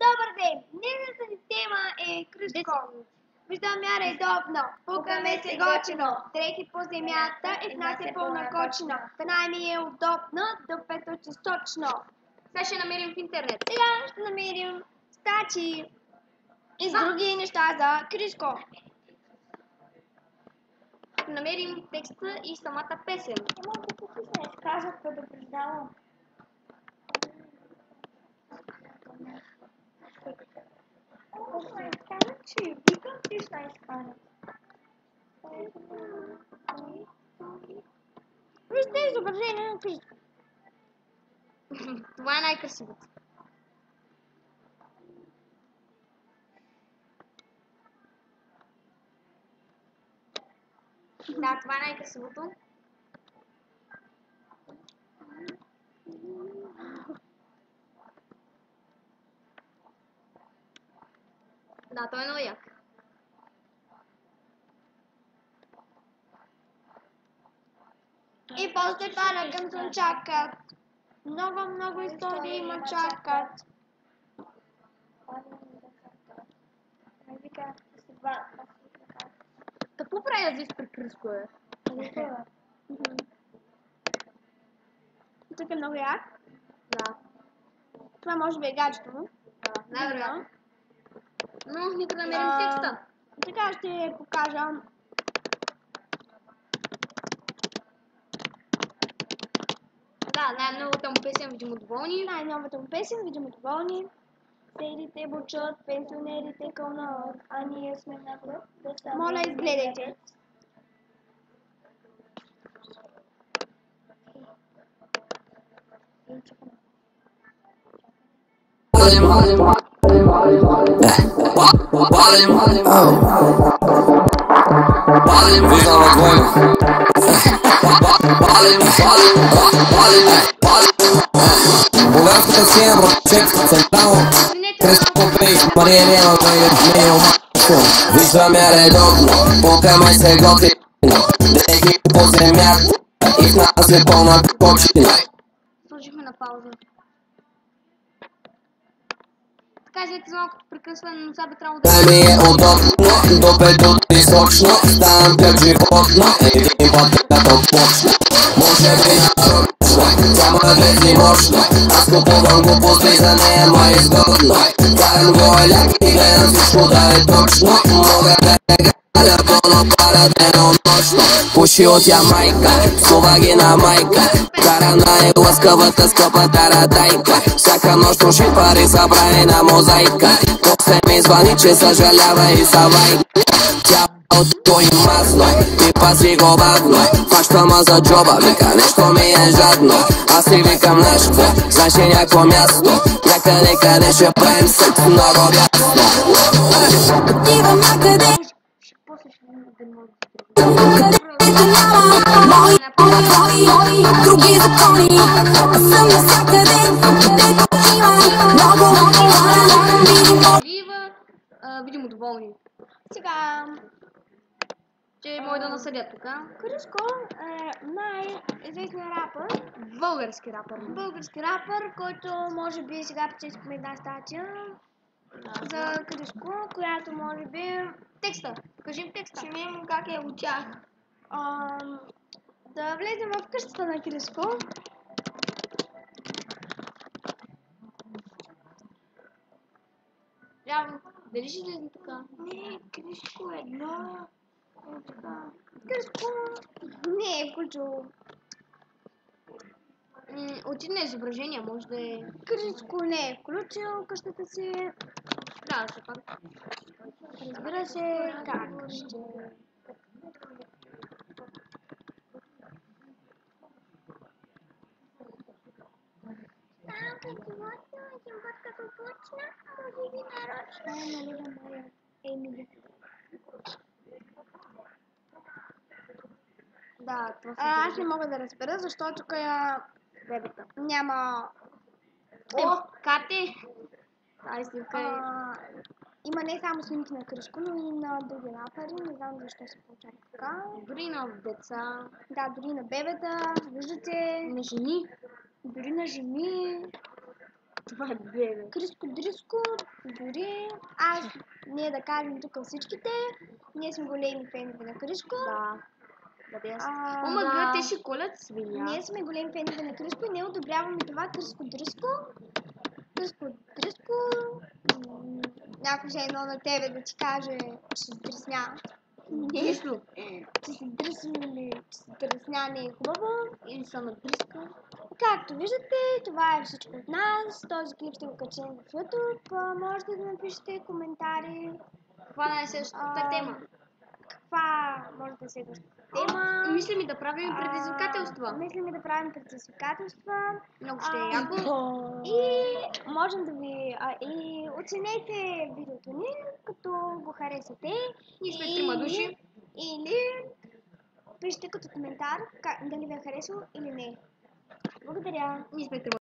Добър ден! Днешната ни тема е Кръстко. Виждаме редовно, пукаме се гочено, дрехи по земята и в нас е пълна кочина. Та ми е удобно, докато чисточно. Сега ще намерим в интернет. Сега ще намерим статии и други неща за Кръстко. Ще намерим текста и самата песен. Малко по-късно изказах, предупреждавам. Викам ти ще изкана. Вижте изображение на Кръстко. Това е най-красивото. Да, това е най-красивото. Да, той е много як. И после това на къмсон чакат. Много истории има чакат. Какво прави Азис при Кръстко е? Тук е много як. Да. Това може би е гаджето му. Да, най-вероятно. Но нека намерим текста. Така ще покажа. Да, най-новата му песен Видимо доволни. Най-новата му песен Видимо доволни. Селите бучат, пенсионерите кълнат, а ние сме напред. Моля, изгледайте. Българската сцена, Брачек, Централно, Кръстко Пейс, Мария Елена, Мейо Марко. Виждаме редовно, пукаме се готино, дрехи по земята и в нас е пълна кочина. Сложихме на пауза. Така излете за малкото прекъсване, но сега би трябвало да... Ми е удобно, до петото източно, ставам как животно, един път като почна. Може би нарочно, няма влезе мощно, аз купувам глупости, за нея ма изгодно. Карам го еляк и гледам всичко да е точно, мога да не галя, пълно пара денонощно. Пуши от Ямайка, сува ги на майка, кара най-лъскавата скъпа тарадайка. Всяка нощ туши пари забрави на мозайка, после ми звъни, че съжалява и завайка. Тялото и масно, ти пази го бавно, фаща ма за джоба, вика нещо ми е жадно. Аз си викам нещо, знаеш ли няко място, някъде къде ще правим секс много ясно. Отивам някъде, После ще видим да може където няма мои други закони. Аз съм навсякъде, където има много хора. Видимо доволни. Сега, Че може да насъдят тук. Кръстко е най-известният рапър. Български рапър. Български рапър, който може би сега прочетохме една статия за Кръстко, която може би... Текста. Кажи текста. Ще видим как е от тях. Да влезем в къщата на Кръстко. Явно. Дали ще излезе така? Не, Кръстко е едно. Кръстко не е включил. Отиде на изображение, може да е... Кръстко не е включил къщата си. Да, все пак. Разбира се, как ще... Да, това Аз не мога да разбера, защо тук бебета. няма... О, Кате! Ай, снимка е... Има не само снимки на Кръстко, но и на други рапъри. Не знам защо се получава така. Дори на деца. Да, дори на бебета, виждате. На жени. Дори на жени. Това е бебе. Криско Дриско, дори ние да кажем тук всичките, ние сме големи фенове на Криско. Да. А, Омага, те ще колят свиня. Ние сме големи фенове на Криско и не одобряваме това Криско Дриско. Криско Дриско. Някой ще едно на тебе да ти каже, че се дръсня. Нищо. Че се дръсня или че се дръсня не е хубаво. Или са на дръска. Както виждате, това е всичко от нас. Този клип ще го качим в YouTube. Можете да напишете коментари. Това е следващата тема. Каква може да е следващата тема? Мислим и да правим предизвикателства. Мислим и да правим предизвикателства. Много ще е яко. И можем да ви и оценете видеото ни, като го харесате. Ние сме 3 души. Или пишете като коментар дали ви е харесало или не. Благодаря. Ние сме 3